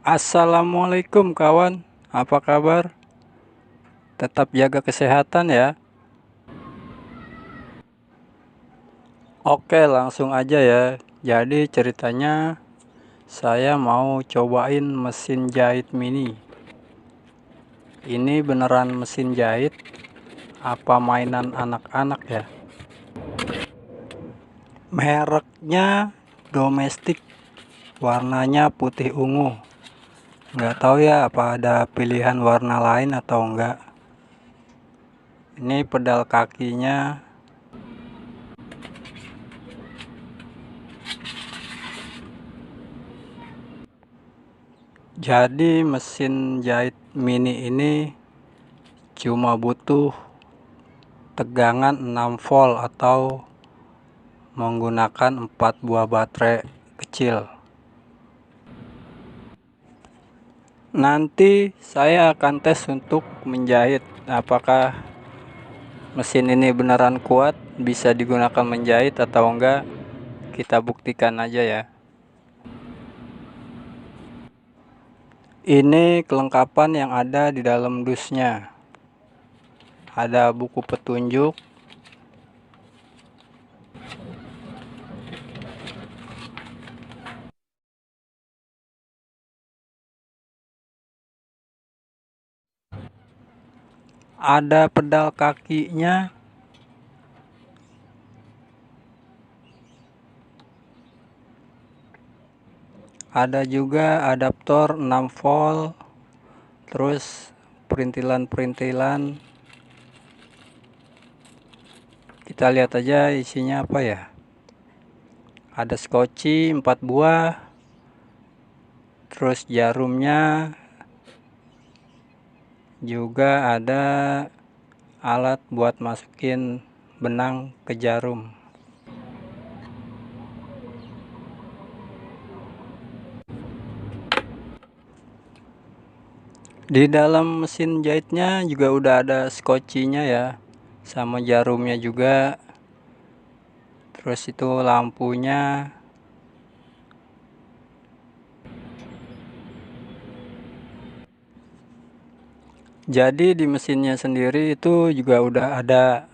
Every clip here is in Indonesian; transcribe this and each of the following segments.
Assalamualaikum kawan, apa kabar? Tetap jaga kesehatan ya. Oke, langsung aja ya. Jadi ceritanya saya mau cobain mesin jahit mini. Ini beneran mesin jahit apa mainan anak-anak ya? Mereknya domestik, warnanya putih ungu. Nggak tahu ya apa ada pilihan warna lain atau enggak. Ini pedal kakinya. Jadi mesin jahit mini ini cuma butuh tegangan 6 volt atau menggunakan 4 buah baterai kecil. Nanti saya akan tes untuk menjahit apakah mesin ini beneran kuat, bisa digunakan menjahit atau enggak. Kita buktikan aja ya. Ini kelengkapan yang ada di dalam dusnya. Ada buku petunjuk, ada pedal kakinya, ada juga adaptor 6 volt, terus perintilan-perintilan. Kita lihat aja isinya apa ya. Ada skoci 4 buah, terus jarumnya, juga ada alat buat masukin benang ke jarum. Di dalam mesin jahitnya juga udah ada skocinya ya, sama jarumnya juga. Terus itu lampunya. Jadi di mesinnya sendiri itu juga udah ada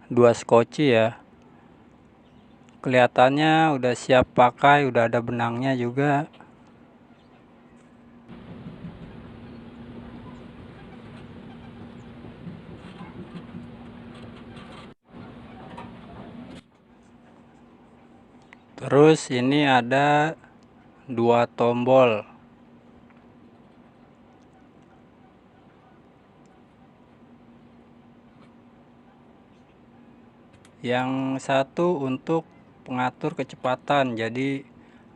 2 skoci ya. Kelihatannya udah siap pakai, udah ada benangnya juga. Terus ini ada 2 tombol. Yang satu untuk pengatur kecepatan, jadi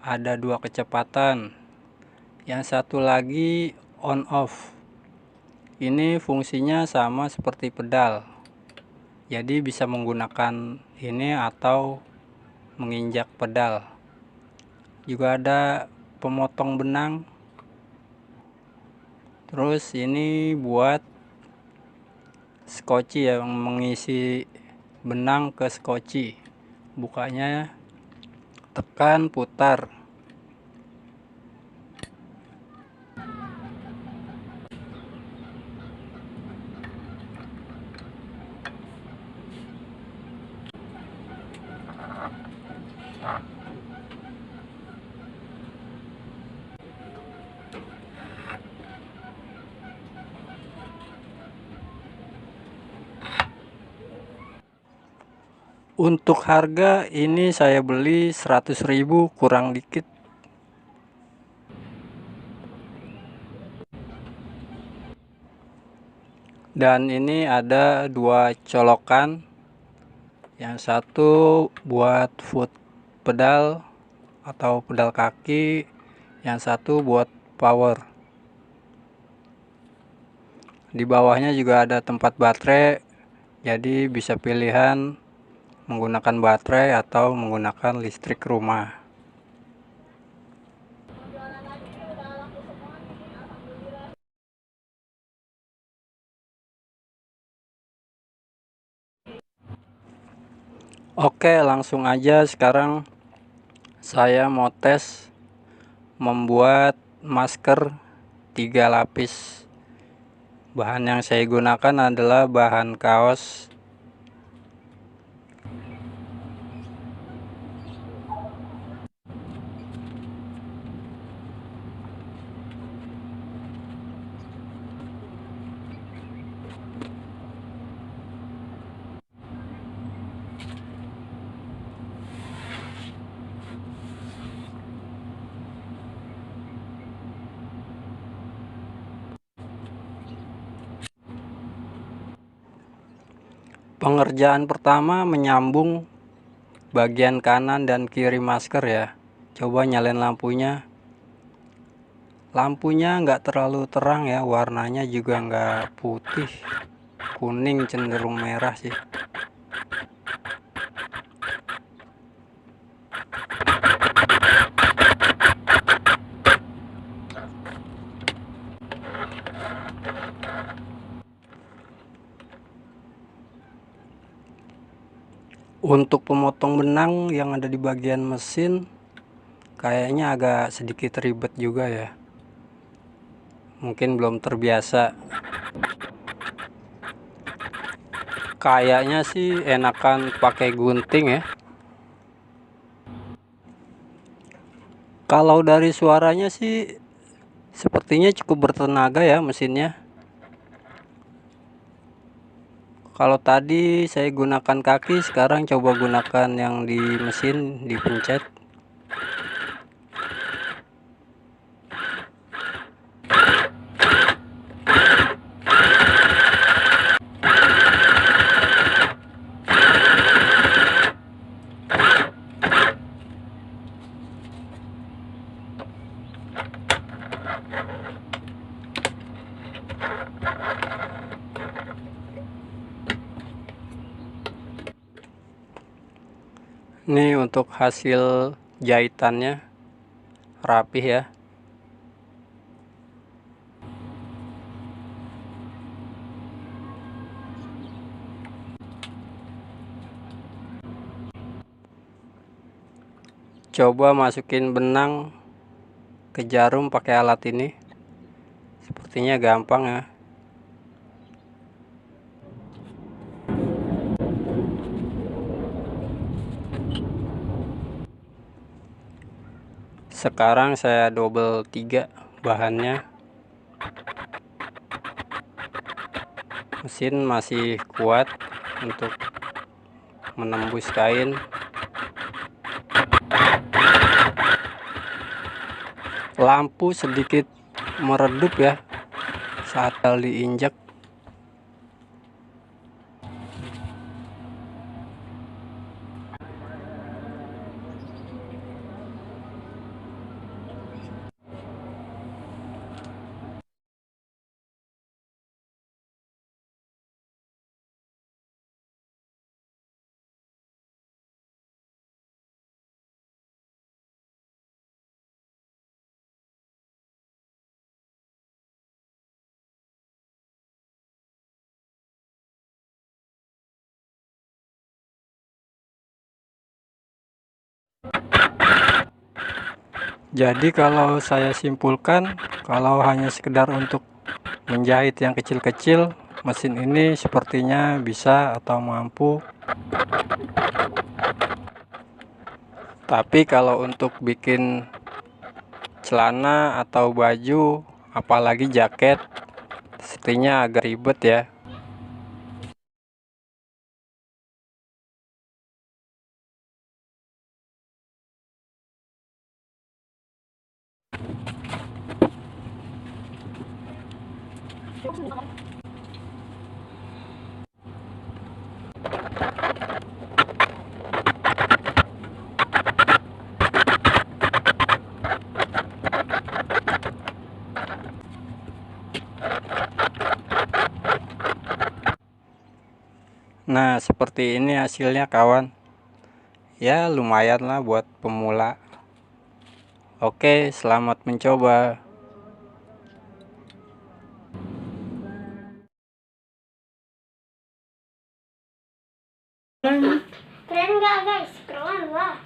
ada 2 kecepatan. Yang satu lagi on off. Ini fungsinya sama seperti pedal. Jadi bisa menggunakan ini atau menginjak pedal. Juga ada pemotong benang. Terus ini buat skoci yang mengisi benang ke skoci. Bukanya tekan putar. Untuk harga ini saya beli 100.000 kurang dikit. Dan ini ada 2 colokan. Yang satu buat foot pedal atau pedal kaki, yang satu buat power. Di bawahnya juga ada tempat baterai, jadi bisa pilihan menggunakan baterai atau menggunakan listrik rumah. Oke, langsung aja sekarang saya mau tes membuat masker 3 lapis. Bahan yang saya gunakan adalah bahan kaos. Pengerjaan pertama menyambung bagian kanan dan kiri masker ya. Coba nyalain lampunya. Lampunya nggak terlalu terang ya, warnanya juga nggak putih, kuning, cenderung merah sih. Untuk pemotong benang yang ada di bagian mesin kayaknya agak sedikit ribet juga ya. Mungkin belum terbiasa. Kayaknya sih enakan pakai gunting ya. Kalau dari suaranya sih sepertinya cukup bertenaga ya mesinnya. Kalau tadi saya gunakan kaki, sekarang coba gunakan yang di mesin, dipencet. Ini untuk hasil jahitannya rapih ya. Coba masukin benang ke jarum pakai alat ini. Sepertinya gampang ya. Sekarang saya double 3 bahannya. Mesin masih kuat untuk menembus kain. Lampu sedikit meredup ya saat diinjak. Jadi kalau saya simpulkan, kalau hanya sekedar untuk menjahit yang kecil-kecil, mesin ini sepertinya bisa atau mampu. Tapi kalau untuk bikin celana atau baju, apalagi jaket, sepertinya agak ribet ya. Nah, seperti ini hasilnya kawan. Ya, lumayan lah buat pemula. Oke, selamat mencoba. Keren nggak guys? Keren lah.